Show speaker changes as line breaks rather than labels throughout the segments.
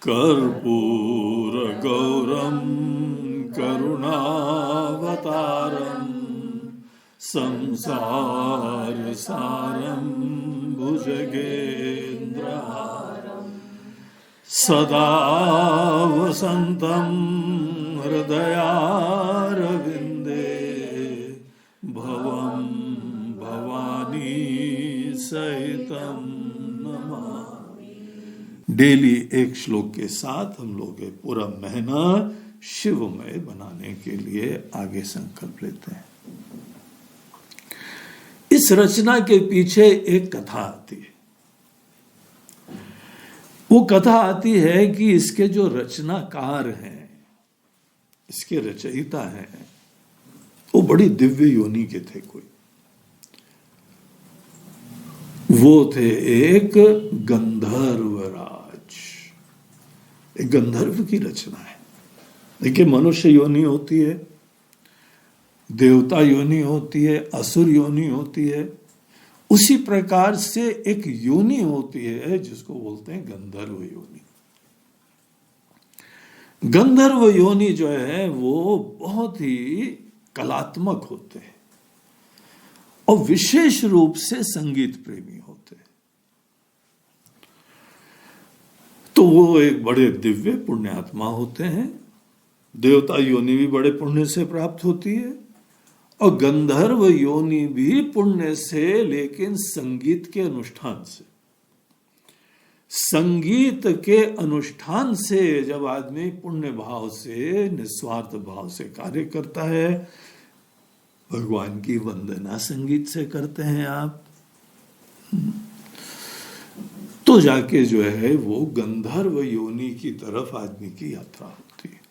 कर्पूरगौरं करुणावतारं संसारसारं भुजगेन्द्रहारं सदा वसन्तं हृदयारविन्दे भवं भवानी सहितं नमामि। डेली एक श्लोक के साथ हम लोग पूरा महीना शिवमय बनाने के लिए आगे संकल्प लेते हैं। इस रचना के पीछे एक कथा आती है। वो कथा आती है कि इसके जो रचनाकार हैं, इसके रचयिता हैं, वो बड़ी दिव्य योनि के थे। कोई वो थे एक गंधर्वराज। एक गंधर्व की रचना है। देखिए, मनुष्य योनि होती है, देवता योनि होती है, असुर योनि होती है। उसी प्रकार से एक योनि होती है जिसको बोलते हैं गंधर्व योनि। गंधर्व योनि जो है वो बहुत ही कलात्मक होते हैं और विशेष रूप से संगीत प्रेमी होते हैं। तो वो एक बड़े दिव्य पुण्यात्मा होते हैं। देवता योनि भी बड़े पुण्य से प्राप्त होती है और गंधर्व योनि भी पुण्य से, लेकिन संगीत के अनुष्ठान से। संगीत के अनुष्ठान से जब आदमी पुण्य भाव से, निस्वार्थ भाव से कार्य करता है, भगवान की वंदना संगीत से करते हैं आप, तो जाके जो है वो गंधर्व योनि की तरफ आदमी की यात्रा होती है।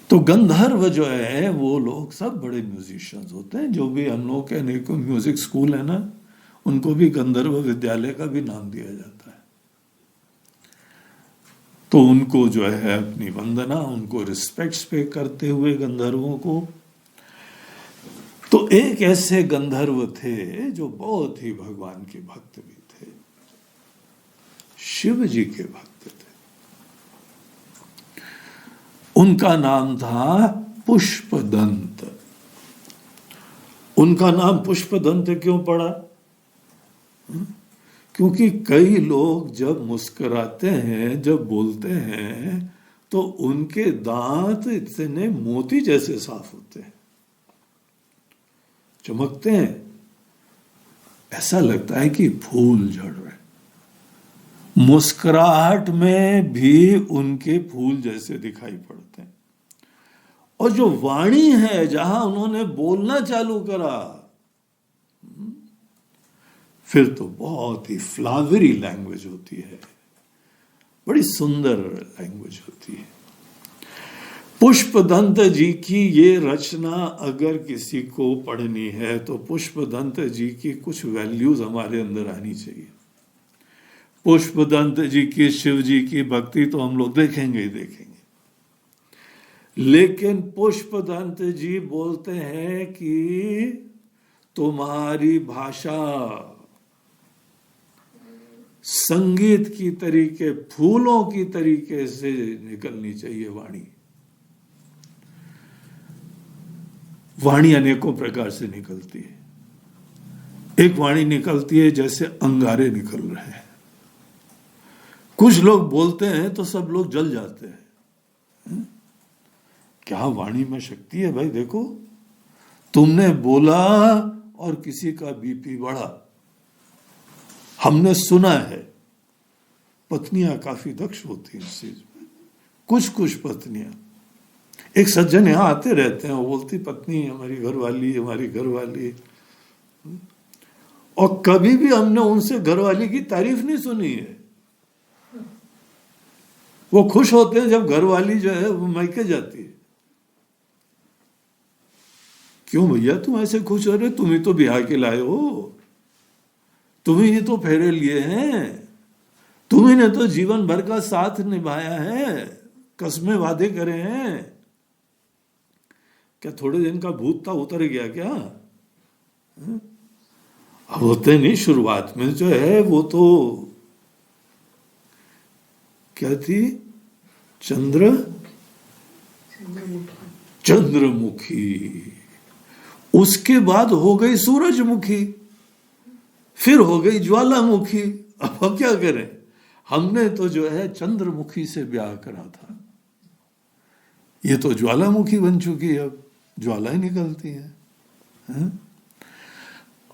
तो गंधर्व जो है वो लोग सब बड़े म्यूजिशियंस होते हैं। जो भी हम लोग के अनेकों म्यूजिक स्कूल है ना, उनको भी गंधर्व विद्यालय का भी नाम दिया जाता है। तो उनको जो है अपनी वंदना, उनको रिस्पेक्ट्स पे करते हुए गंधर्वों को। तो एक ऐसे गंधर्व थे जो बहुत ही भगवान के भक्त भी थे, शिव जी के भक्त थे। उनका नाम था पुष्पदंत। उनका नाम पुष्पदंत क्यों पड़ा? क्योंकि कई लोग जब मुस्कुराते हैं, जब बोलते हैं, तो उनके दांत इतने मोती जैसे साफ होते हैं, चमकते हैं, ऐसा लगता है कि फूल झड़ रहे। मुस्कुराहट में भी उनके फूल जैसे दिखाई पड़ते हैं। और जो वाणी है, जहां उन्होंने बोलना चालू करा, फिर तो बहुत ही फ्लावरी लैंग्वेज होती है, बड़ी सुंदर लैंग्वेज होती है। पुष्पदंत जी की ये रचना अगर किसी को पढ़नी है तो पुष्पदंत जी की कुछ वैल्यूज हमारे अंदर आनी चाहिए। पुष्पदंत जी की, शिव जी की भक्ति तो हम लोग देखेंगे ही देखेंगे, लेकिन पुष्पदंत जी बोलते हैं कि तुम्हारी भाषा संगीत की तरीके, फूलों की तरीके से निकलनी चाहिए वाणी। वाणी अनेकों प्रकार से निकलती है। एक वाणी निकलती है जैसे अंगारे निकल रहे हैं। कुछ लोग बोलते हैं तो सब लोग जल जाते हैं। क्या वाणी में शक्ति है भाई। देखो, तुमने बोला और किसी का बीपी बढ़ा, हमने सुना है। पत्नियां काफी दक्ष होती हैं इस चीज में। कुछ पत्नियां, एक सज्जन यहां आते रहते हैं, वो बोलती पत्नी हमारी घरवाली, हमारी घरवाली, और कभी भी हमने उनसे घरवाली की तारीफ नहीं सुनी है। वो खुश होते हैं जब घरवाली जो है वो मायके जाती है। क्यों भैया तुम ऐसे खुश हो रहे? तुम ही तो ब्याह के लाए हो, तुम ही तो फेरे लिए हैं, तुम ही ने तो जीवन भर का साथ निभाया है, कस्में वादे करे हैं। क्या थोड़े दिन का भूत था उतर गया क्या? अब होते नहीं, शुरुआत में जो है वो तो क्या थी, चंद्रमुखी, उसके बाद हो गई सूरजमुखी, फिर हो गई ज्वालामुखी। अब हम क्या करें, हमने तो जो है चंद्रमुखी से ब्याह करा था, ये तो ज्वालामुखी बन चुकी है, अब ज्वाला ही निकलती है?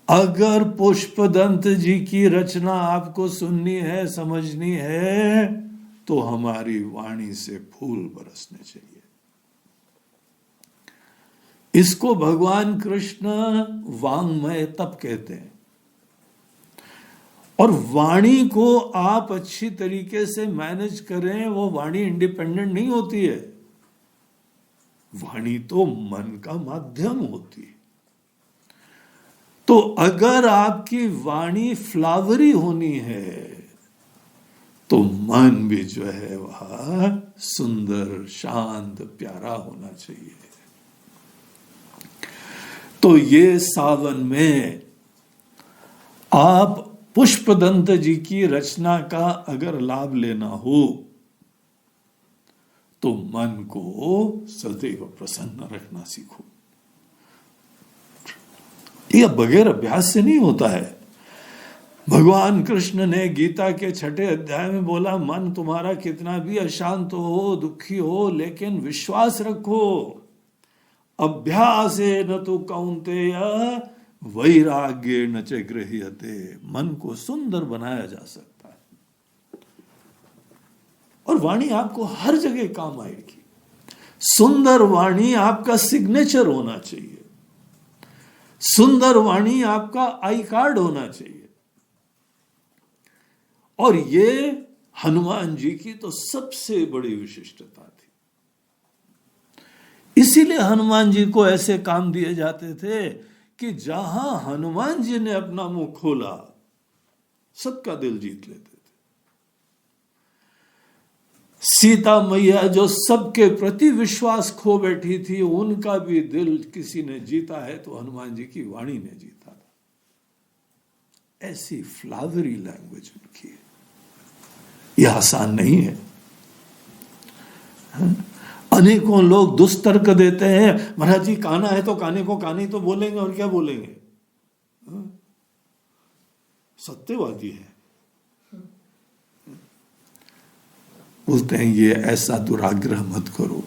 अगर पुष्पदंत जी की रचना आपको सुननी है, समझनी है, तो हमारी वाणी से फूल बरसने चाहिए। इसको भगवान कृष्ण वांग्मय तप कहते हैं। और वाणी को आप अच्छी तरीके से मैनेज करें, वो वाणी इंडिपेंडेंट नहीं होती है, वाणी तो मन का माध्यम होती है। तो अगर आपकी वाणी फ्लावरी होनी है, तो मन भी जो है वह सुंदर, शांत, प्यारा होना चाहिए। तो ये सावन में आप पुष्पदंत जी की रचना का अगर लाभ लेना हो, तो मन को सदैव प्रसन्न रखना सीखो। यह बगैर अभ्यास से नहीं होता है। भगवान कृष्ण ने गीता के 6 अध्याय में बोला, मन तुम्हारा कितना भी अशांत हो, दुखी हो, लेकिन विश्वास रखो, अभ्यासे न तो कौन्तेय वैराग्य न च गृह्यते। मन को सुंदर बनाया जा सकता है, और वाणी आपको हर जगह काम आएगी। सुंदर वाणी आपका सिग्नेचर होना चाहिए, सुंदर वाणी आपका आई कार्ड होना चाहिए। और ये हनुमान जी की तो सबसे बड़ी विशिष्टता थी। इसीलिए हनुमान जी को ऐसे काम दिए जाते थे कि जहां हनुमान जी ने अपना मुंह खोला, सबका दिल जीत लेते थे। सीता मैया जो सबके प्रति विश्वास खो बैठी थी, उनका भी दिल किसी ने जीता है तो हनुमान जी की वाणी ने जीता था। ऐसी फ्लावरी लैंग्वेज उनकी है, यह आसान नहीं है। अनेकों लोग दुष्तर्क देते हैं, महाराज जी काना है तो काने को कानी तो बोलेंगे, और क्या बोलेंगे, सत्यवादी है। बोलते हैं ये ऐसा दुराग्रह मत करो,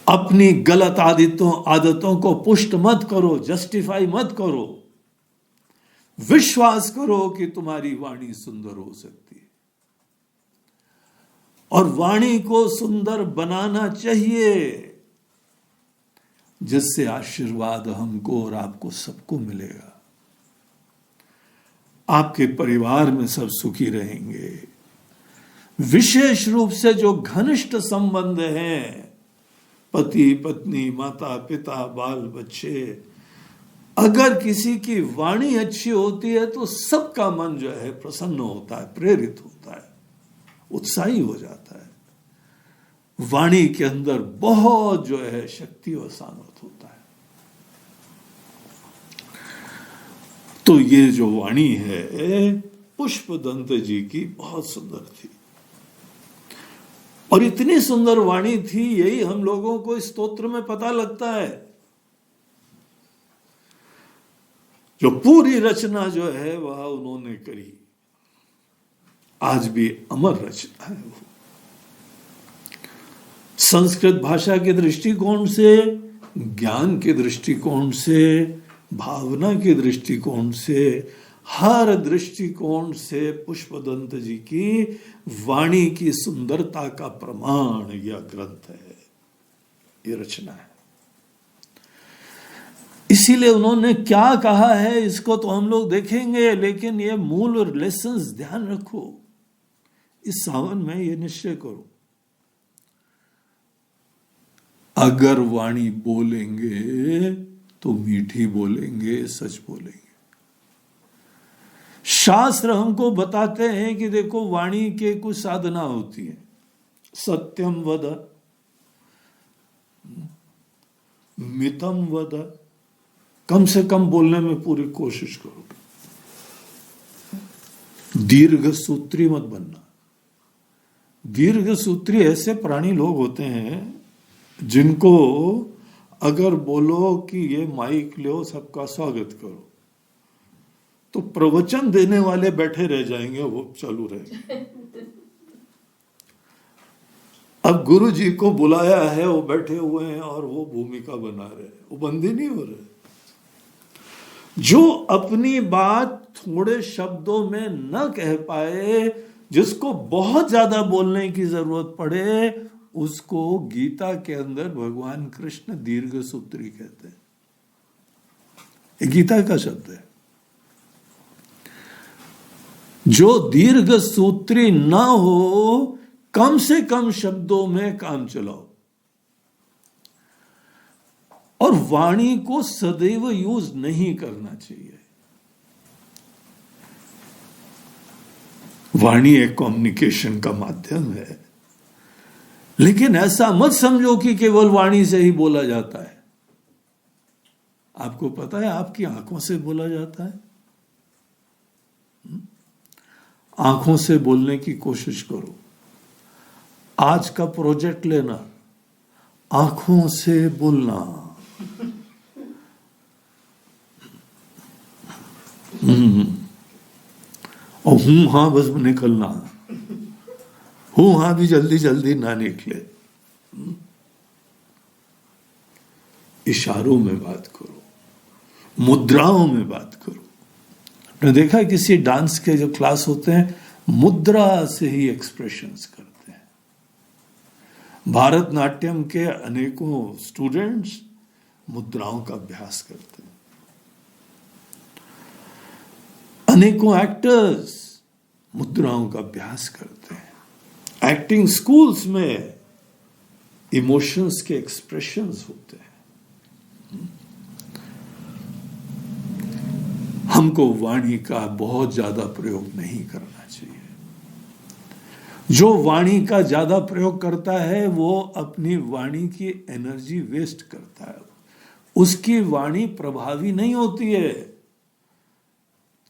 अपनी गलत आदतों को पुष्ट मत करो, जस्टिफाई मत करो, विश्वास करो कि तुम्हारी वाणी सुंदर हो सकती है, और वाणी को सुंदर बनाना चाहिए, जिससे आशीर्वाद हमको और आपको सबको मिलेगा। आपके परिवार में सब सुखी रहेंगे। विशेष रूप से जो घनिष्ठ संबंध हैं, पति पत्नी, माता पिता, बाल बच्चे, अगर किसी की वाणी अच्छी होती है तो सबका मन जो है प्रसन्न होता है, प्रेरित होता है, उत्साही हो जाता है। वाणी के अंदर बहुत जो है शक्ति और सामर्थ्य होता है। तो ये जो वाणी है पुष्पदंत जी की बहुत सुंदर थी, और इतनी सुंदर वाणी थी, यही हम लोगों को इस स्तोत्र में पता लगता है। जो पूरी रचना जो है वह उन्होंने करी, आज भी अमर रचना है वो। संस्कृत भाषा के दृष्टिकोण से, ज्ञान के दृष्टिकोण से, भावना के दृष्टिकोण से, हर दृष्टिकोण से पुष्पदंत जी की वाणी की सुंदरता का प्रमाण यह ग्रंथ है, यह रचना है। इसीलिए उन्होंने क्या कहा है इसको तो हम लोग देखेंगे, लेकिन ये मूल और लेसन्स ध्यान रखो। इस सावन में ये निश्चय करो, अगर वाणी बोलेंगे तो मीठी बोलेंगे, सच बोलेंगे। शास्त्र हमको बताते हैं कि देखो वाणी के कुछ साधना होती है। सत्यम वद, मितम वद, कम से कम बोलने में पूरी कोशिश करो। दीर्घ सूत्री मत बनना। दीर्घ सूत्री ऐसे प्राणी लोग होते हैं जिनको अगर बोलो कि ये माइक लो, सबका स्वागत करो, तो प्रवचन देने वाले बैठे रह जाएंगे, वो चालू रहेंगे। अब गुरु जी को बुलाया है, वो बैठे हुए हैं और वो भूमिका बना रहे हैं, वो बंदी नहीं हो रहे। जो अपनी बात थोड़े शब्दों में न कह पाए, जिसको बहुत ज्यादा बोलने की जरूरत पड़े, उसको गीता के अंदर भगवान कृष्ण दीर्घ सूत्री कहते हैं। ये गीता का शब्द है। जो दीर्घ सूत्री ना हो, कम से कम शब्दों में काम चलाओ और वाणी को सदैव यूज नहीं करना चाहिए। वाणी एक कम्युनिकेशन का माध्यम है, लेकिन ऐसा मत समझो कि केवल वाणी से ही बोला जाता है। आपको पता है आपकी आंखों से बोला जाता है। आंखों से बोलने की कोशिश करो। आज का प्रोजेक्ट लेना, आंखों से बोलना। और हूं हां बस निकलना, हूं हां भी जल्दी जल्दी ना निकले। इशारों में बात करो, मुद्राओं में बात करो। आपने देखा है किसी डांस के जो क्लास होते हैं, मुद्रा से ही एक्सप्रेशंस करते हैं। भारतनाट्यम के अनेकों स्टूडेंट्स मुद्राओं का अभ्यास करते हैं। अनेकों एक्टर्स मुद्राओं का अभ्यास करते हैं। एक्टिंग स्कूल्स में इमोशंस के एक्सप्रेशंस होते हैं। हमको वाणी का बहुत ज्यादा प्रयोग नहीं करना चाहिए। जो वाणी का ज्यादा प्रयोग करता है वो अपनी वाणी की एनर्जी वेस्ट करता है। उसकी वाणी प्रभावी नहीं होती है।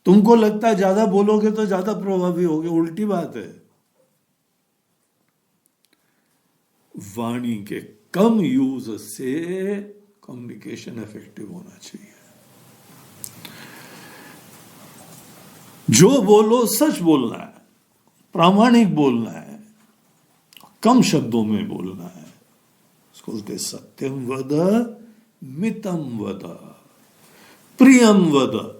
तुमको लगता है ज्यादा बोलोगे तो ज्यादा प्रभावी होगे, उल्टी बात है। वाणी के कम यूज से कम्युनिकेशन इफेक्टिव होना चाहिए। जो बोलो सच बोलना है, प्रामाणिक बोलना है, कम शब्दों में बोलना है। उसको बोलते सत्यम वद, मितम वद, प्रियम वद।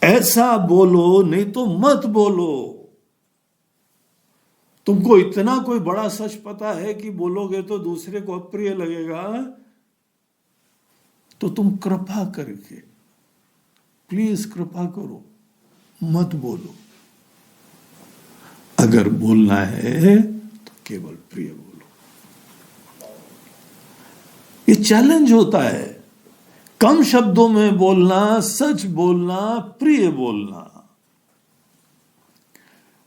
ऐसा बोलो, नहीं तो मत बोलो। तुमको इतना कोई बड़ा सच पता है कि बोलोगे तो दूसरे को अप्रिय लगेगा, तो तुम कृपा करके, प्लीज कृपा करो, मत बोलो। अगर बोलना है तो केवल प्रिय बोलो। ये चैलेंज होता है, कम शब्दों में बोलना, सच बोलना, प्रिय बोलना।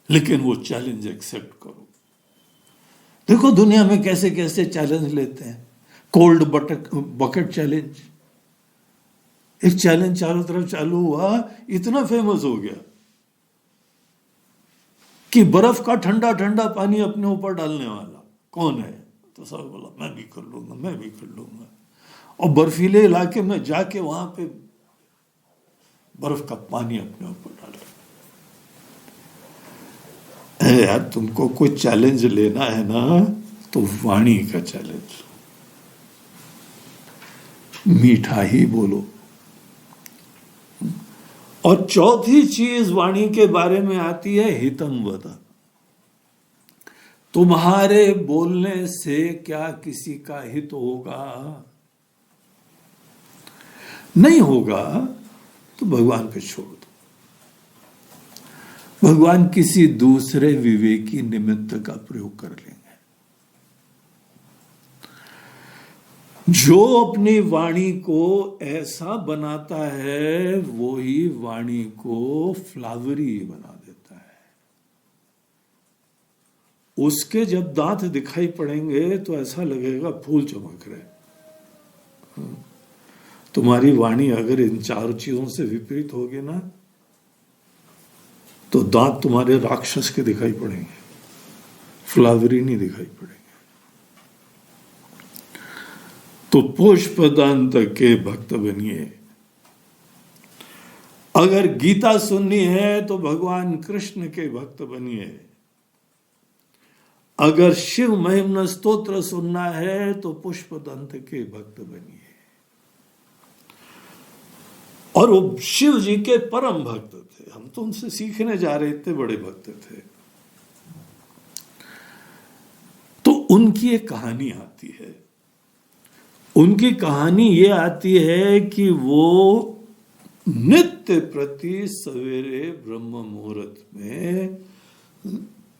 लेकिन वो चैलेंज एक्सेप्ट करो। देखो दुनिया में कैसे कैसे चैलेंज लेते हैं। कोल्ड बकेट चैलेंज, एक चैलेंज चारों तरफ चालू हुआ, इतना फेमस हो गया कि बर्फ का ठंडा ठंडा पानी अपने ऊपर डालने वाला कौन है, तो सब बोला मैं भी कर लूंगा, मैं भी कर लूंगा। और बर्फीले इलाके में जाके वहां पे बर्फ का पानी अपने ऊपर डाला। यार तुमको कोई चैलेंज लेना है ना, तो वाणी का चैलेंज, मीठा ही बोलो। और चौथी चीज वाणी के बारे में आती है हितम वद। तुम्हारे बोलने से क्या किसी का हित होगा? नहीं होगा तो भगवान पे छोड़ दो। भगवान किसी दूसरे विवेकी निमित्त का प्रयोग कर लेंगे। जो अपनी वाणी को ऐसा बनाता है, वो ही वाणी को फ्लावरी बना देता है। उसके जब दांत दिखाई पड़ेंगे तो ऐसा लगेगा फूल चमक रहे। तुम्हारी वाणी अगर इन चार चीजों से विपरीत होगी ना, तो दांत तुम्हारे राक्षस के दिखाई पड़ेंगे, फ्लावरी नहीं दिखाई पड़ेंगे। तो पुष्पदंत के भक्त बनिए। अगर गीता सुननी है तो भगवान कृष्ण के भक्त बनिए। अगर शिव महिम्न स्तोत्र सुनना है तो पुष्पदंत के भक्त बनिए। और वो शिव जी के परम भक्त थे, हम तो उनसे सीखने जा रहे थे, बड़े भक्त थे। तो उनकी एक कहानी आती है। उनकी कहानी ये आती है कि वो नित्य प्रति सवेरे ब्रह्म मुहूर्त में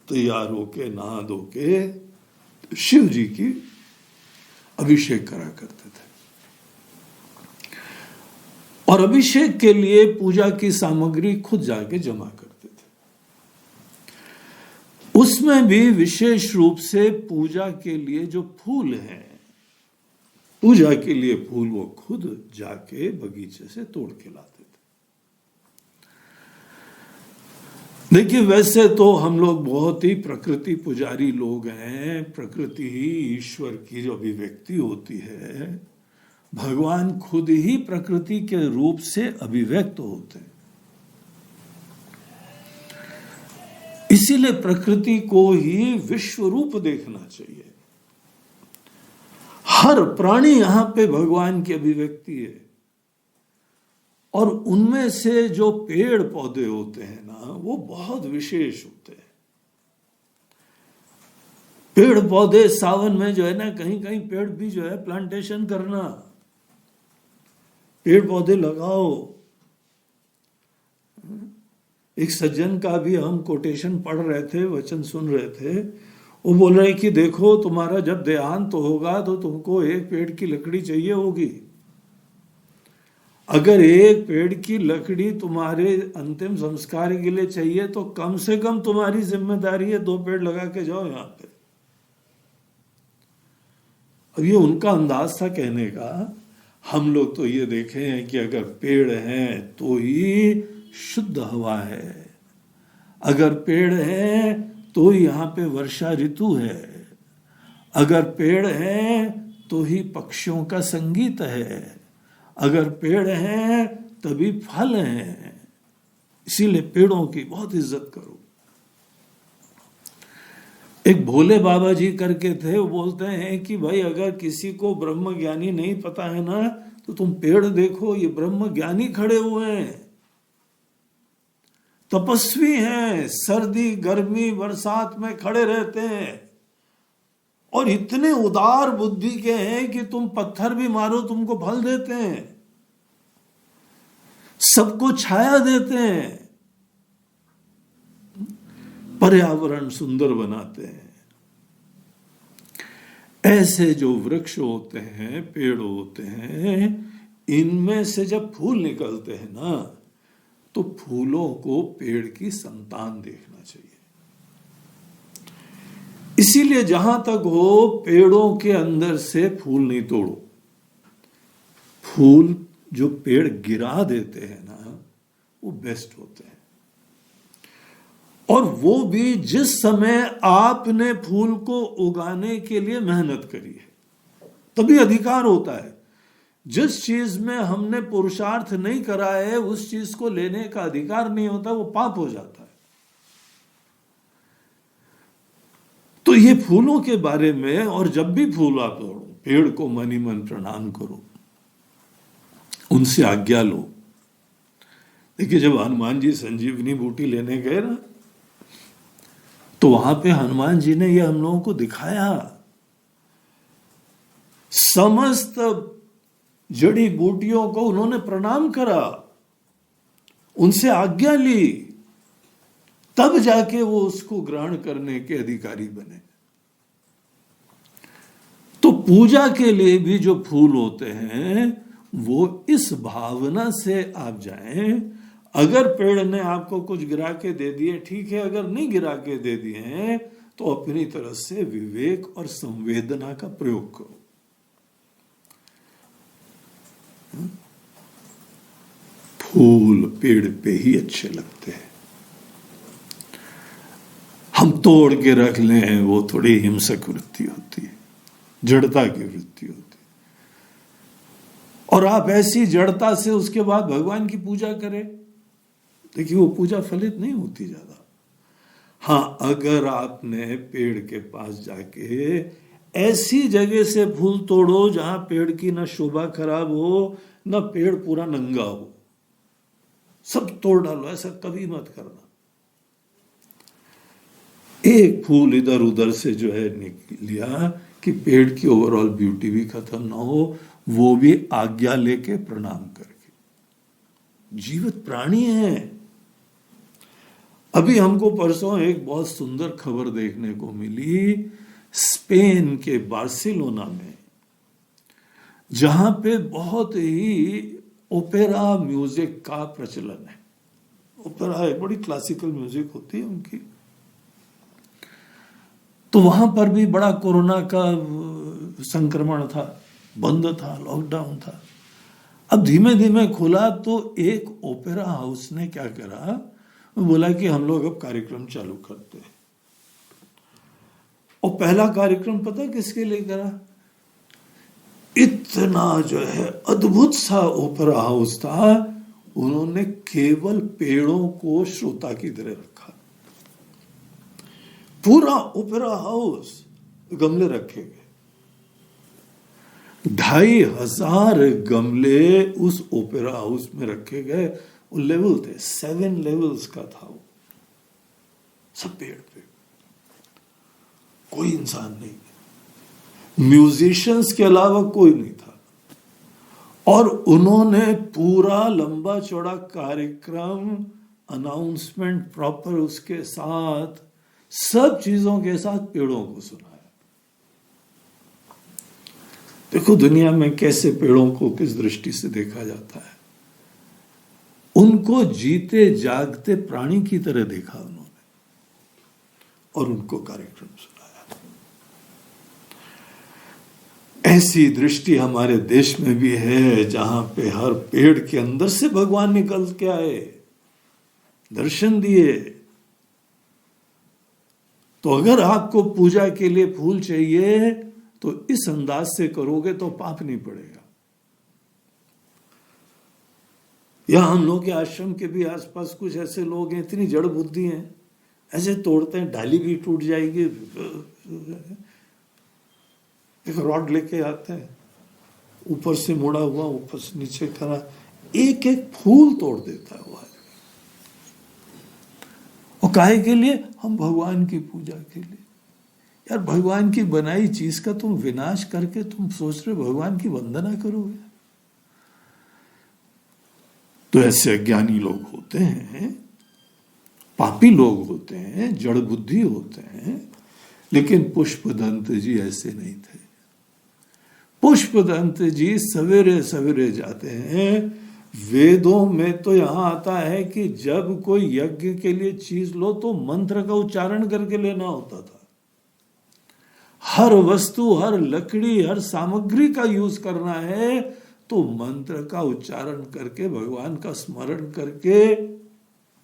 तैयार होके नहा धो के शिव जी की अभिषेक करा करते थे। और अभिषेक के लिए पूजा की सामग्री खुद जाके जमा करते थे। उसमें भी विशेष रूप से पूजा के लिए जो फूल हैं, पूजा के लिए फूल वो खुद जाके बगीचे से तोड़ के लाते थे। देखिए, वैसे तो हम लोग बहुत ही प्रकृति पुजारी लोग हैं। प्रकृति ही ईश्वर की जो अभिव्यक्ति होती है, भगवान खुद ही प्रकृति के रूप से अभिव्यक्त होते हैं। इसीलिए प्रकृति को ही विश्व रूप देखना चाहिए। हर प्राणी यहां पे भगवान की अभिव्यक्ति है। और उनमें से जो पेड़ पौधे होते हैं ना, वो बहुत विशेष होते हैं। पेड़ पौधे सावन में जो है ना, कहीं कहीं पेड़ भी जो है प्लांटेशन करना, पेड़ पौधे लगाओ। एक सज्जन का भी हम कोटेशन पढ़ रहे थे, वचन सुन रहे थे। वो बोल रहे कि देखो, तुम्हारा जब देहांत होगा तो तुमको एक पेड़ की लकड़ी चाहिए होगी। अगर एक पेड़ की लकड़ी तुम्हारे अंतिम संस्कार के लिए चाहिए तो कम से कम तुम्हारी जिम्मेदारी है 2 पेड़ लगा के जाओ यहां पे। अब ये उनका अंदाज था कहने का। हम लोग तो ये देखे हैं कि अगर पेड़ हैं तो ही शुद्ध हवा है, अगर पेड़ है तो यहाँ पे वर्षा ऋतु है, अगर पेड़ है तो ही पक्षियों का संगीत है, अगर पेड़ है तभी फल है। इसीलिए पेड़ों की बहुत इज्जत करो। एक भोले बाबा जी करके थे, वो बोलते हैं कि भाई अगर किसी को ब्रह्म ज्ञानी नहीं पता है ना, तो तुम पेड़ देखो, ये ब्रह्म ज्ञानी खड़े हुए हैं, तपस्वी हैं, सर्दी गर्मी बरसात में खड़े रहते हैं और इतने उदार बुद्धि के हैं कि तुम पत्थर भी मारो तुमको फल देते हैं, सबको छाया देते हैं, पर्यावरण सुंदर बनाते हैं। ऐसे जो वृक्ष होते हैं, पेड़ होते हैं, इनमें से जब फूल निकलते हैं ना, तो फूलों को पेड़ की संतान देखना चाहिए। इसीलिए जहां तक हो, पेड़ों के अंदर से फूल नहीं तोड़ो। फूल जो पेड़ गिरा देते हैं ना, वो बेस्ट होते हैं। और वो भी जिस समय आपने फूल को उगाने के लिए मेहनत करी है, तभी अधिकार होता है। जिस चीज में हमने पुरुषार्थ नहीं करा है, उस चीज को लेने का अधिकार नहीं होता, वो पाप हो जाता है। तो ये फूलों के बारे में, और जब भी फूल आप तोड़ो, पेड़ को मन ही मन प्रणाम करो, उनसे आज्ञा लो। देखिए, जब हनुमान जी संजीवनी बूटी लेने गए ना, तो वहां पे हनुमान जी ने यह हम लोगों को दिखाया। समस्त जड़ी बूटियों को उन्होंने प्रणाम करा, उनसे आज्ञा ली, तब जाके वो उसको ग्रहण करने के अधिकारी बने। तो पूजा के लिए भी जो फूल होते हैं, वो इस भावना से आप जाएं। अगर पेड़ ने आपको कुछ गिरा के दे दिए ठीक है, अगर नहीं गिरा के दे दिए हैं तो अपनी तरफ से विवेक और संवेदना का प्रयोग करो। फूल पेड़ पे ही अच्छे लगते हैं, हम तोड़ के रख लें वो थोड़ी हिंसक वृत्ति होती है, जड़ता की वृत्ति होती है। और आप ऐसी जड़ता से उसके बाद भगवान की पूजा करें, देखिए वो पूजा फलित नहीं होती ज्यादा। हाँ, अगर आपने पेड़ के पास जाके ऐसी जगह से फूल तोड़ो जहां पेड़ की ना शोभा खराब हो, ना पेड़ पूरा नंगा हो, सब तोड़ डालो, ऐसा कभी मत करना। एक फूल इधर उधर से जो है निकलिया कि पेड़ की ओवरऑल ब्यूटी भी खत्म ना हो, वो भी आज्ञा लेके प्रणाम करके। जीवित प्राणी है। अभी हमको परसों एक बहुत सुंदर खबर देखने को मिली, स्पेन के बार्सिलोना में, जहां पे बहुत ही ओपेरा म्यूजिक का प्रचलन है। ओपेरा एक बड़ी क्लासिकल म्यूजिक होती है उनकी। तो वहां पर भी बड़ा कोरोना का संक्रमण था, बंद था, लॉकडाउन था। अब धीमे धीमे खुला तो एक ओपेरा हाउस ने क्या करा, बोला कि हम लोग अब कार्यक्रम चालू करते हैं। और पहला कार्यक्रम पता किसके लिए करा? इतना जो है अद्भुत सा ओपेरा हाउस था, उन्होंने केवल पेड़ों को श्रोता की तरह रखा। पूरा ओपेरा हाउस गमले रखे गए, 2500 गमले उस ओपेरा हाउस में रखे गए। वो लेवल थे, 7 लेवल्स का था वो, सब पेड़ पे, कोई इंसान नहीं, म्यूजिशियंस के अलावा कोई नहीं था। और उन्होंने पूरा लंबा चौड़ा कार्यक्रम, अनाउंसमेंट प्रॉपर उसके साथ, सब चीजों के साथ पेड़ों को सुनाया। देखो दुनिया में कैसे पेड़ों को किस दृष्टि से देखा जाता है। उनको जीते जागते प्राणी की तरह देखा उन्होंने, और उनको कार्यक्रम सुनाया। ऐसी दृष्टि हमारे देश में भी है, जहां पे हर पेड़ के अंदर से भगवान निकल के आए, दर्शन दिए। तो अगर आपको पूजा के लिए फूल चाहिए तो इस अंदाज से करोगे तो पाप नहीं पड़ेगा। या हम लोग के आश्रम के भी आसपास कुछ ऐसे लोग हैं, इतनी जड़ बुद्धि हैं, ऐसे तोड़ते हैं, डाली भी टूट जाएगी, एक रॉड लेके आते हैं, ऊपर से मुड़ा हुआ, ऊपर से नीचे करा, एक एक फूल तोड़ देता है वो आदमी। और काहे के लिए? हम भगवान की पूजा के लिए। यार भगवान की बनाई चीज का तुम विनाश करके तुम सोच रहे भगवान की वंदना करोगे? तो ऐसे अज्ञानी लोग होते हैं, पापी लोग होते हैं, जड़ बुद्धि होते हैं। लेकिन पुष्पदंत जी ऐसे नहीं थे। पुष्पदंत जी सवेरे सवेरे जाते हैं। वेदों में तो यहां आता है कि जब कोई यज्ञ के लिए चीज लो तो मंत्र का उच्चारण करके लेना होता था। हर वस्तु, हर लकड़ी, हर सामग्री का यूज करना है तो मंत्र का उच्चारण करके, भगवान का स्मरण करके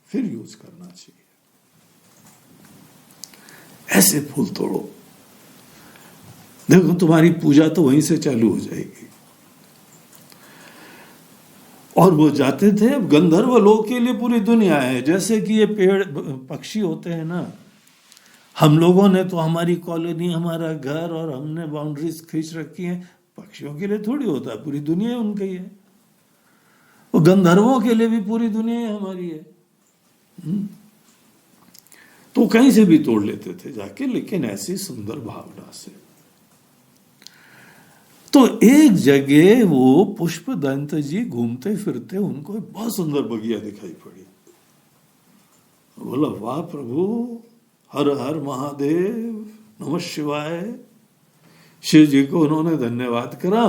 फिर यूज करना चाहिए। ऐसे फूल तोड़ो, देखो तुम्हारी पूजा तो वहीं से चालू हो जाएगी। और वो जाते थे। अब गंधर्व लोक के लिए पूरी दुनिया है। जैसे कि ये पेड़ पक्षी होते हैं ना, हम लोगों ने तो हमारी कॉलोनी, हमारा घर और हमने बाउंड्रीज खींच रखी है। पक्षियों के लिए थोड़ी होता है, पूरी दुनिया उनकी है। वो गंधर्वों के लिए भी पूरी दुनिया हमारी है। तो कहीं से भी तोड़ लेते थे जाके, लेकिन ऐसी सुंदर भावना से। तो एक जगह वो पुष्पदंत जी घूमते फिरते, उनको बहुत सुंदर बगिया दिखाई पड़ी। बोला वाह प्रभु, हर हर महादेव, नमः शिवाय। शिव जी को उन्होंने धन्यवाद करा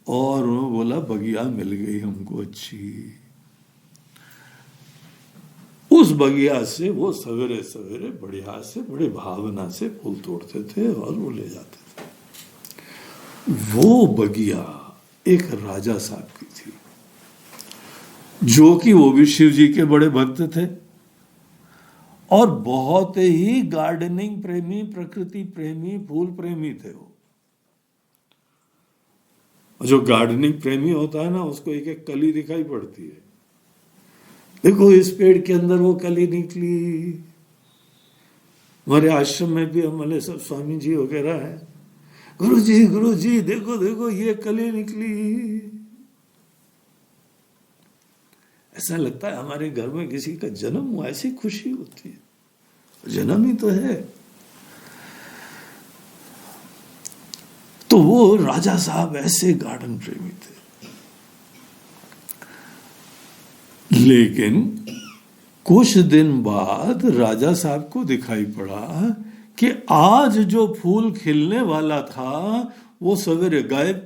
और बोला बगिया मिल गई हमको अच्छी। उस बगिया से वो सवेरे सवेरे बढ़िया से, बड़े भावना से फूल तोड़ते थे और वो ले जाते थे। वो बगिया एक राजा साहब की थी। जो कि वो भी शिव जी के बड़े भक्त थे और बहुत ही गार्डनिंग प्रेमी, प्रकृति प्रेमी, फूल प्रेमी थे वो। जो गार्डनिंग प्रेमी होता है ना, उसको एक एक कली दिखाई पड़ती है। देखो इस पेड़ के अंदर वो कली निकली। हमारे आश्रम में भी हमारे सब स्वामी जी वगैरह है, गुरु जी देखो देखो ये कली निकली। ऐसा लगता है हमारे घर में किसी का जन्म हुआ, ऐसी खुशी होती है, जन्म ही तो है। तो वो राजा साहब ऐसे गार्डन प्रेमी थे। लेकिन कुछ दिन बाद राजा साहब को दिखाई पड़ा कि आज जो फूल खिलने वाला था वो सवेरे गायब।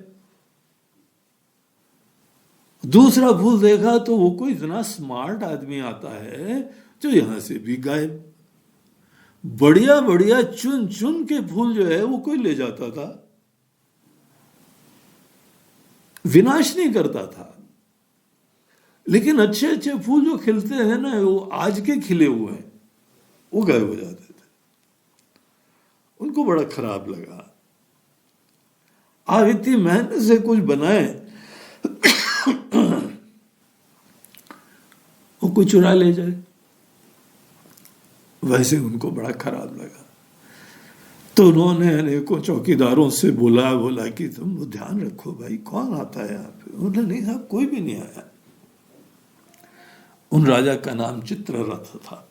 दूसरा फूल देखा तो वो कोई इतना स्मार्ट आदमी आता है जो यहां से भी गायब। बढ़िया बढ़िया चुन चुन के फूल जो है वो कोई ले जाता था, विनाश नहीं करता था। लेकिन अच्छे अच्छे फूल जो खिलते हैं ना, वो आज के खिले हुए हैं, वो गायब हो जाते थे। उनको बड़ा खराब लगा। आप इतनी मेहनत से कुछ बनाए, वो कोई चुरा ले जाए, वैसे उनको बड़ा खराब लगा। तो उन्होंने अनेकों चौकीदारों से बोला कि तुम ध्यान रखो भाई, कौन आता है यहाँ पे। उन्होंने नहीं साहब, कोई भी नहीं आया। उन राजा का नाम चित्ररथ था।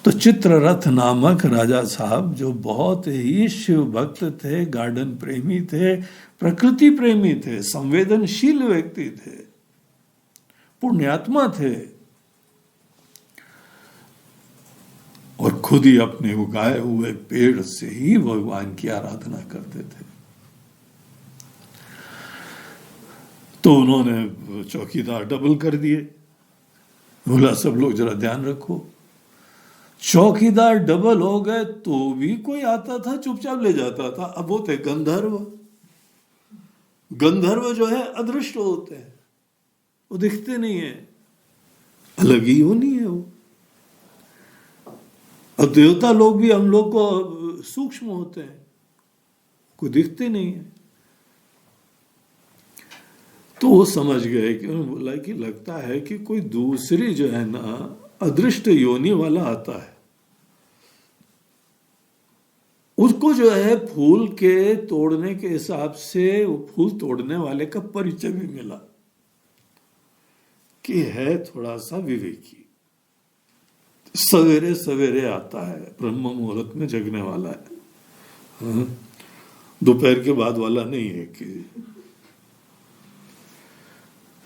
तो चित्ररथ नामक राजा साहब जो बहुत ही शिव भक्त थे, गार्डन प्रेमी थे, प्रकृति प्रेमी थे, संवेदनशील व्यक्ति थे, पुण्यात्मा थे, और खुद ही अपने उगाए हुए पेड़ से ही भगवान की आराधना करते थे। तो उन्होंने चौकीदार डबल कर दिए। बोला सब लोग जरा ध्यान रखो। चौकीदार डबल हो गए तो भी कोई आता था चुपचाप ले जाता था। अब वो थे गंधर्व। गंधर्व जो है अदृश्य होते हैं, वो दिखते नहीं है, अलग ही होनी है वो। और देवता लोग भी हम लोग को सूक्ष्म होते हैं, कोई दिखते नहीं है। तो वो समझ गए कि उन्होंने बोला कि लगता है कि कोई दूसरी जो है ना अदृष्ट योनि वाला आता है। उसको जो है फूल के तोड़ने के हिसाब से वो फूल तोड़ने वाले का परिचय भी मिला कि है थोड़ा सा विवेकी, सवेरे सवेरे आता है, ब्रह्म मुहूर्त में जगने वाला है, दोपहर के बाद वाला नहीं है कि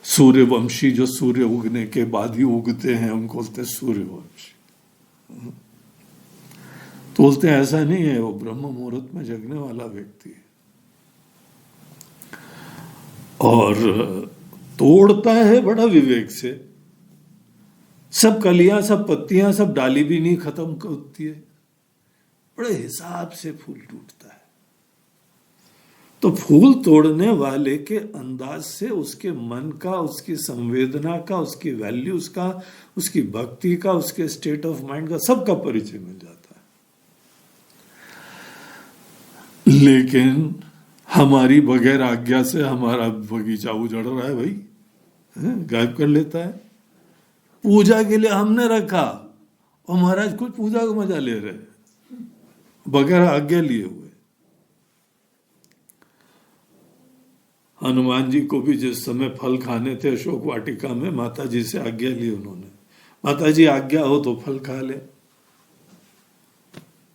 सूर्यवंशी जो सूर्य उगने के बाद ही उगते हैं उनको बोलते हैं सूर्यवंशी। तो बोलते हैं ऐसा नहीं है, वो ब्रह्म मुहूर्त में जगने वाला व्यक्ति है। और तोड़ता है बड़ा विवेक से। सब कलियां, सब पत्तियां, सब डाली भी नहीं खत्म होती है, बड़े हिसाब से फूल टूटता है। तो फूल तोड़ने वाले के अंदाज से उसके मन का, उसकी संवेदना का, उसकी वैल्यूज का, उसकी भक्ति का, उसके स्टेट ऑफ माइंड का, सबका परिचय मिल जाता है। लेकिन हमारी बगैर आज्ञा से हमारा बगीचा उजड़ रहा है भाई, गायब कर लेता है। पूजा के लिए हमने रखा और महाराज कुछ पूजा का मजा ले रहे बगैर आज्ञा लिए हुए। हनुमान जी को भी जिस समय फल खाने थे अशोक वाटिका में, माता जी से आज्ञा ली उन्होंने, माता जी आज्ञा हो तो फल खा ले।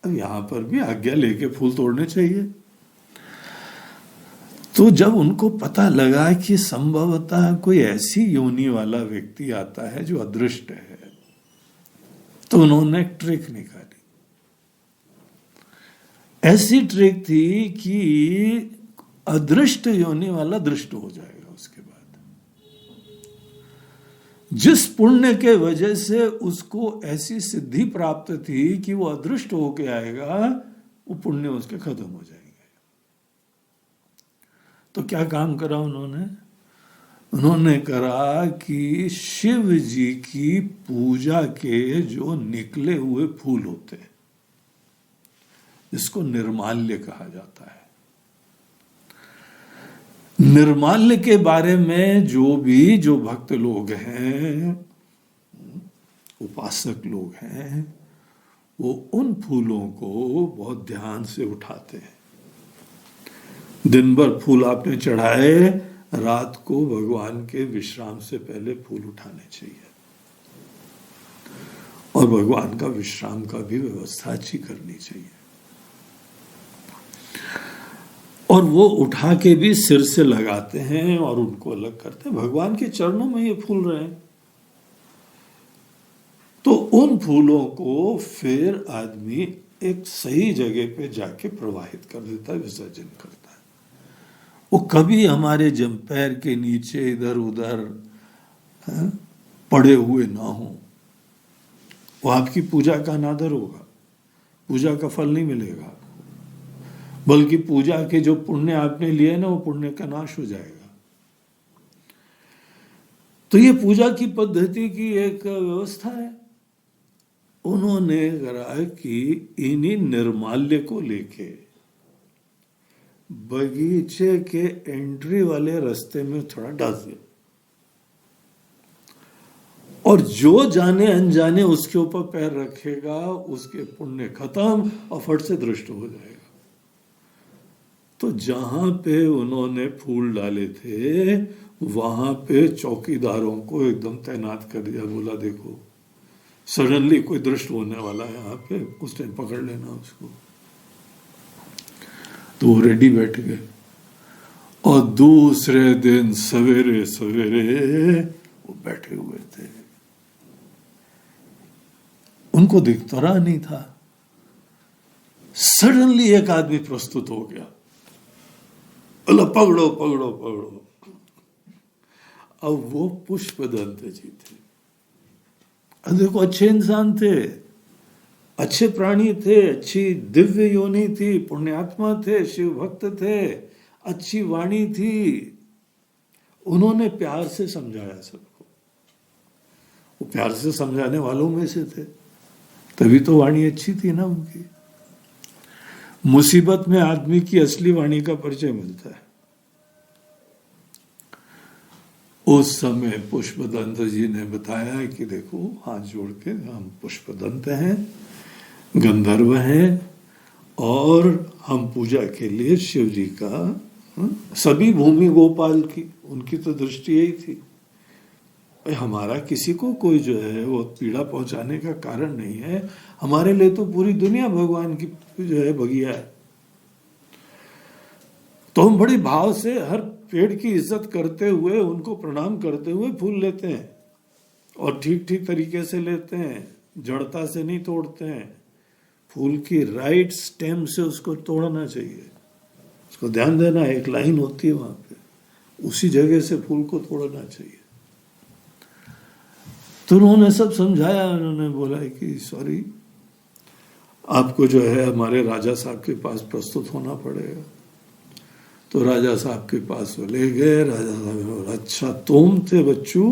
अब यहां पर भी आज्ञा लेके फूल तोड़ने चाहिए। तो जब उनको पता लगा कि संभवतः कोई ऐसी योनि वाला व्यक्ति आता है जो अदृष्ट है, तो उन्होंने ट्रिक निकाली। ऐसी ट्रिक थी कि अदृष्ट योनि वाला दृष्ट हो जाएगा। उसके बाद जिस पुण्य के वजह से उसको ऐसी सिद्धि प्राप्त थी कि वो अदृष्ट होके आएगा, वो पुण्य उसके खत्म हो जाएंगे। तो क्या काम करा उन्होंने? उन्होंने कहा कि शिव जी की पूजा के जो निकले हुए फूल होते हैं, जिसको निर्माल्य कहा जाता है, निर्माल्य के बारे में जो भक्त लोग हैं, उपासक लोग हैं, वो उन फूलों को बहुत ध्यान से उठाते हैं। दिन भर फूल आपने चढ़ाए, रात को भगवान के विश्राम से पहले फूल उठाने चाहिए, और भगवान का विश्राम का भी व्यवस्था अच्छी करनी चाहिए। और वो उठा के भी सिर से लगाते हैं और उनको अलग करते हैं। भगवान के चरणों में ये फूल रहे हैं, तो उन फूलों को फिर आदमी एक सही जगह पे जाके प्रवाहित कर देता है, विसर्जन करता है। वो कभी हमारे पैर के नीचे इधर उधर पड़े हुए ना हो, वो आपकी पूजा का अनादर होगा, पूजा का फल नहीं मिलेगा, बल्कि पूजा के जो पुण्य आपने लिए ना, वो पुण्य का नाश हो जाएगा। तो ये पूजा की पद्धति की एक व्यवस्था है। उन्होंने कहा कि इन्हीं निर्माल्य को लेके बगीचे के एंट्री वाले रास्ते में थोड़ा डाल दिया, और जो जाने अनजाने उसके ऊपर पैर रखेगा उसके पुण्य खत्म और फट से दृष्ट हो जाएगा। तो जहां पे उन्होंने फूल डाले थे वहां पे चौकीदारों को एकदम तैनात कर दिया, बोला देखो सडनली कोई दृष्ट होने वाला है यहाँ पे, उस टाइम पकड़ लेना उसको। तो वो रेडी बैठ गए, और दूसरे दिन सवेरे सवेरे वो बैठे हुए थे। उनको दिख तो रहा नहीं था, सडनली एक आदमी प्रस्तुत हो गया, बोला पकड़ो पकड़ो पकड़ो। अब वो पुष्पदंत जी थे। अब देखो अच्छे इंसान थे, अच्छे प्राणी थे, अच्छी दिव्य योनि थी, पुण्यात्मा थे, शिव भक्त थे, अच्छी वाणी थी। उन्होंने प्यार से समझाया सबको, वो प्यार से समझाने वालों में से थे, तभी तो वाणी अच्छी थी ना उनकी। मुसीबत में आदमी की असली वाणी का परिचय मिलता है। उस समय पुष्पदंत जी ने बताया कि देखो हाथ जोड़ के हम पुष्पदंत हैं, गंधर्व हैं, और हम पूजा के लिए शिव जी का, सभी भूमि गोपाल की उनकी तो दृष्टि यही थी, हमारा किसी को कोई जो है वो पीड़ा पहुंचाने का कारण नहीं है, हमारे लिए तो पूरी दुनिया भगवान की जो है बगिया है। तो हम बड़ी भाव से हर पेड़ की इज्जत करते हुए, उनको प्रणाम करते हुए फूल लेते हैं, और ठीक ठीक तरीके से लेते हैं, जड़ता से नहीं तोड़ते हैं। फूल की राइट स्टेम से उसको तोड़ना चाहिए, उसको ध्यान देना, एक लाइन होती है वहां पे, उसी जगह से फूल को तोड़ना चाहिए। तो उन्होंने सब समझाया। उन्होंने बोला कि सॉरी, आपको जो है हमारे राजा साहब के पास प्रस्तुत होना पड़ेगा। तो राजा साहब के पास वो ले गए। राजा साहब ने बोला अच्छा तुम थे बच्चू,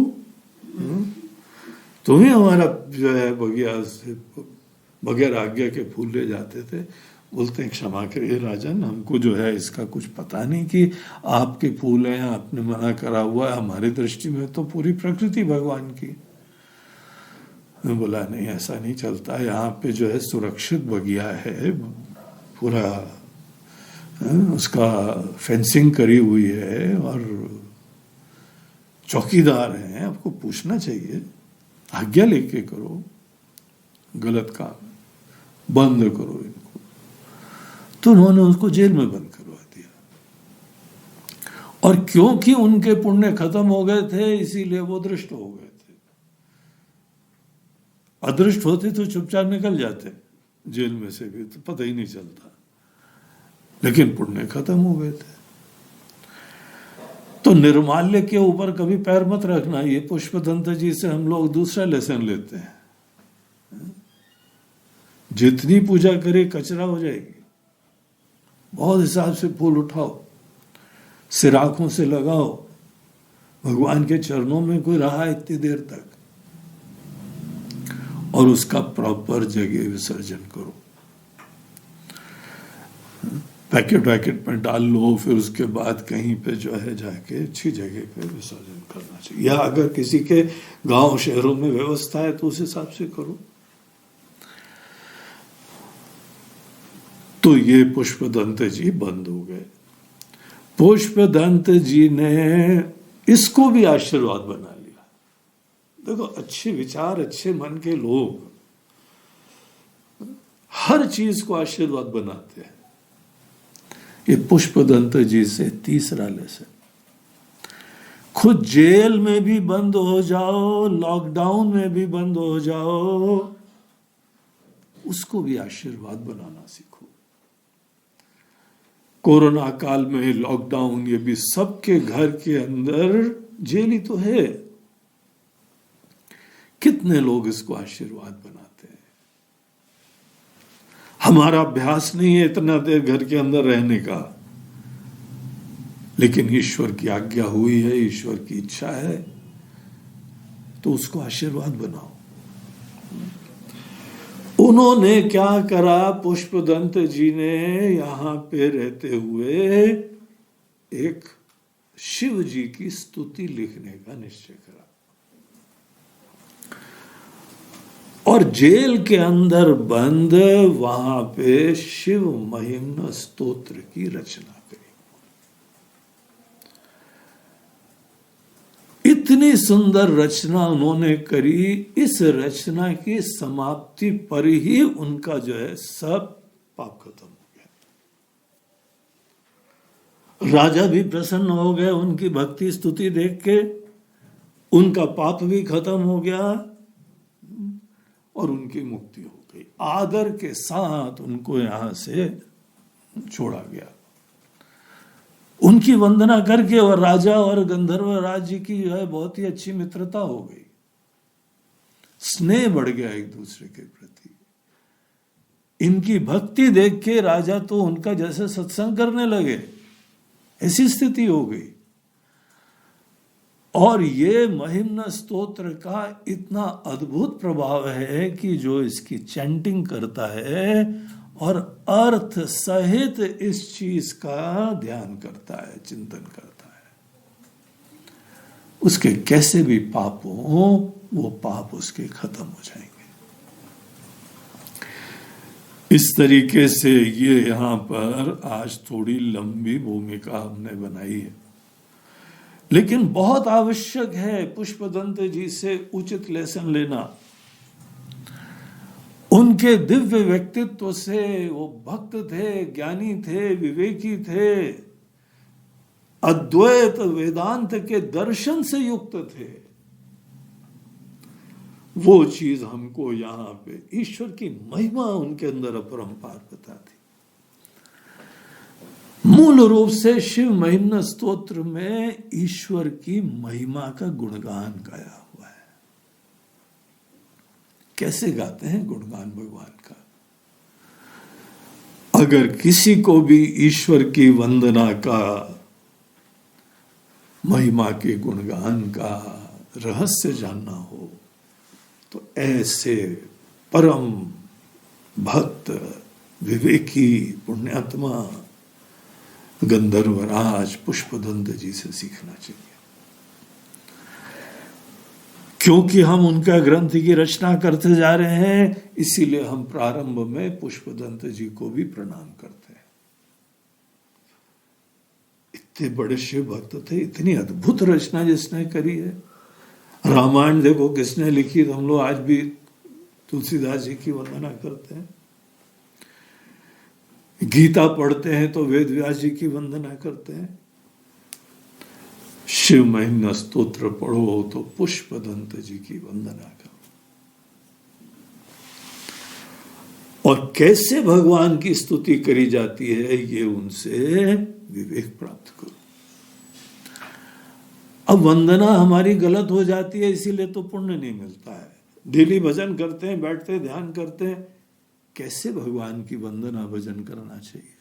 तुम ही हमारा जो है बगिया से बगैर आज्ञा के फूल ले जाते थे। बोलते हैं क्षमा करिए राजन, हमको जो है इसका कुछ पता नहीं कि आपके फूल हैं, आपने मना करा हुआ है, हमारी दृष्टि में तो पूरी प्रकृति भगवान की। बोला नहीं ऐसा नहीं चलता, यहाँ पे जो है सुरक्षित बगिया है, पूरा उसका फेंसिंग करी हुई है और चौकीदार हैं, आपको पूछना चाहिए, आज्ञा लेके करो, गलत काम बंद करो इनको। तो उन्होंने उसको जेल में बंद करवा दिया। और क्योंकि उनके पुण्य खत्म हो गए थे इसीलिए वो दृष्ट हो गए थे। अदृष्ट होते तो चुपचाप निकल जाते जेल में से भी, तो पता ही नहीं चलता, लेकिन पुण्य खत्म हो गए थे। तो निर्माल्य के ऊपर कभी पैर मत रखना। ये पुष्पदंत जी से हम लोग दूसरा लेसन लेते हैं। जितनी पूजा करे कचरा हो जाएगी। बहुत हिसाब से फूल उठाओ, सिर आंखों से लगाओ, भगवान के चरणों में कोई रहा इतनी देर तक, और उसका प्रॉपर जगह विसर्जन करो। पैकेट वैकेट में डाल लो, फिर उसके बाद कहीं पे जो है जाके अच्छी जगह पे विसर्जन करना चाहिए, या अगर किसी के गांव शहरों में व्यवस्था है तो उस हिसाब से करो। तो ये पुष्पदंत जी बंद हो गए। पुष्पदंत जी ने इसको भी आशीर्वाद बना लिया। देखो, अच्छे विचार, अच्छे मन के लोग हर चीज को आशीर्वाद बनाते हैं। ये पुष्पदंत जी से तीसरा लेसन, खुद जेल में भी बंद हो जाओ, लॉकडाउन में भी बंद हो जाओ, उसको भी आशीर्वाद बनाना सीखो। कोरोना काल में लॉकडाउन, ये भी सबके घर के अंदर जेल ही तो है। कितने लोग इसको आशीर्वाद बनाते हैं। हमारा अभ्यास नहीं है इतना देर घर के अंदर रहने का, लेकिन ईश्वर की आज्ञा हुई है, ईश्वर की इच्छा है, तो उसको आशीर्वाद बनाओ। उन्होंने क्या करा, पुष्पदंत जी ने यहां पे रहते हुए एक शिव जी की स्तुति लिखने का निश्चय करा, और जेल के अंदर बंद वहां पे शिव महिम्न स्तोत्र की रचना करी। इतनी सुंदर रचना उन्होंने करी, इस रचना की समाप्ति पर ही उनका जो है सब पाप खत्म हो गया। राजा भी प्रसन्न हो गए उनकी भक्ति स्तुति देख के, उनका पाप भी खत्म हो गया और उनकी मुक्ति हो गई। आदर के साथ उनको यहां से छोड़ा गया। उनकी वंदना करके और राजा और गंधर्व राज्य की जो है बहुत ही अच्छी मित्रता हो गई, स्नेह बढ़ गया एक दूसरे के प्रति। इनकी भक्ति देख के राजा तो उनका जैसे सत्संग करने लगे, ऐसी स्थिति हो गई। और ये महिम्न स्तोत्र का इतना अद्भुत प्रभाव है कि जो इसकी चैंटिंग करता है और अर्थ सहित इस चीज का ध्यान करता है, चिंतन करता है, उसके कैसे भी पाप हो वो पाप उसके खत्म हो जाएंगे। इस तरीके से ये यहां पर आज थोड़ी लंबी भूमिका हमने बनाई है, लेकिन बहुत आवश्यक है पुष्पदंत जी से उचित लेसन लेना। उनके दिव्य व्यक्तित्व से, वो भक्त थे, ज्ञानी थे, विवेकी थे, अद्वैत वेदांत के दर्शन से युक्त थे। वो चीज हमको यहां पे ईश्वर की महिमा उनके अंदर अपरंपार बताती। मूल रूप से शिव महिम्न स्तोत्र में ईश्वर की महिमा का गुणगान गाया हुआ है। कैसे गाते हैं गुणगान भगवान का? अगर किसी को भी ईश्वर की वंदना का, महिमा के गुणगान का रहस्य जानना हो तो ऐसे परम भक्त, विवेकी, पुण्यात्मा गंधर्वराज पुष्पदंत जी से सीखना चाहिए। क्योंकि हम उनका ग्रंथ की रचना करते जा रहे हैं, इसीलिए हम प्रारंभ में पुष्पदंत जी को भी प्रणाम करते हैं। इतने बड़े शिव भक्त थे, इतनी अद्भुत रचना जिसने करी है। रामायण देखो किसने लिखी, तो हम लोग आज भी तुलसीदास जी की वंदना करते हैं। गीता पढ़ते हैं तो वेद व्यास जी की वंदना करते हैं। शिव महिम्न स्तोत्र पढ़ो तो पुष्पदंत जी की वंदना करो। और कैसे भगवान की स्तुति करी जाती है, ये उनसे विवेक प्राप्त करो। अब वंदना हमारी गलत हो जाती है, इसीलिए तो पुण्य नहीं मिलता है। डेली भजन करते हैं, बैठते हैं, ध्यान करते हैं, कैसे भगवान की वंदना भजन करना चाहिए,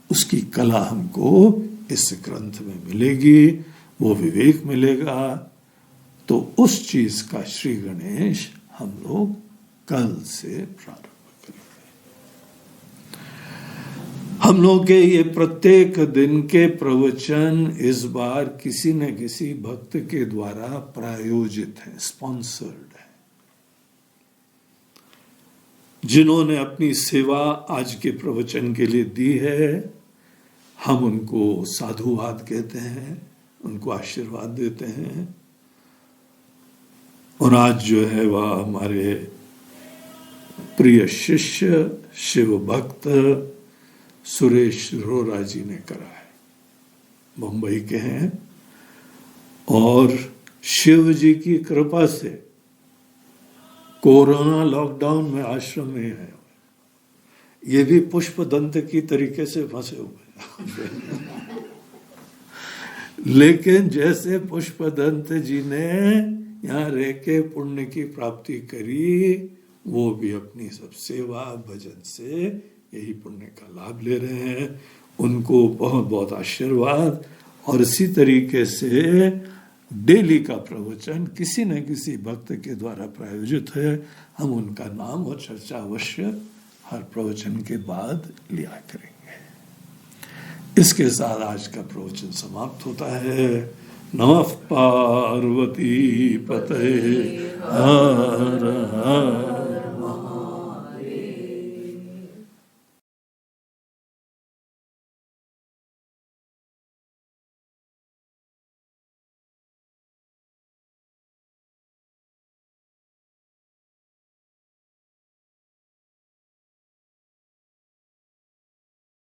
उसकी कला हमको इस ग्रंथ में मिलेगी। वो विवेक मिलेगा। तो उस चीज का श्री गणेश हम लोग कल से प्रारंभ करेंगे। हम लोग के ये प्रत्येक दिन के प्रवचन इस बार किसी न किसी भक्त के द्वारा प्रायोजित है, स्पॉन्सर्ड है। जिन्होंने अपनी सेवा आज के प्रवचन के लिए दी है, हम उनको साधुवाद कहते हैं, उनको आशीर्वाद देते हैं। और आज जो है वह हमारे प्रिय शिष्य शिव भक्त सुरेश रोरा जी ने करा है, मुंबई के हैं। और शिव जी की कृपा से कोरोना लॉकडाउन में आश्रम में है, ये भी पुष्प दंत की तरीके से फंसे हुए हैं। लेकिन जैसे पुष्प दंत जी ने यहाँ रह के पुण्य की प्राप्ति करी, वो भी अपनी सब सेवा भजन से यही पुण्य का लाभ ले रहे हैं। उनको बहुत बहुत आशीर्वाद। और इसी तरीके से डेली का प्रवचन किसी न किसी भक्त के द्वारा प्रायोजित है। हम उनका नाम और चर्चा अवश्य हर प्रवचन के बाद लिया करेंगे। इसके साथ आज का प्रवचन समाप्त होता है। नमः पार्वती पते हर हर।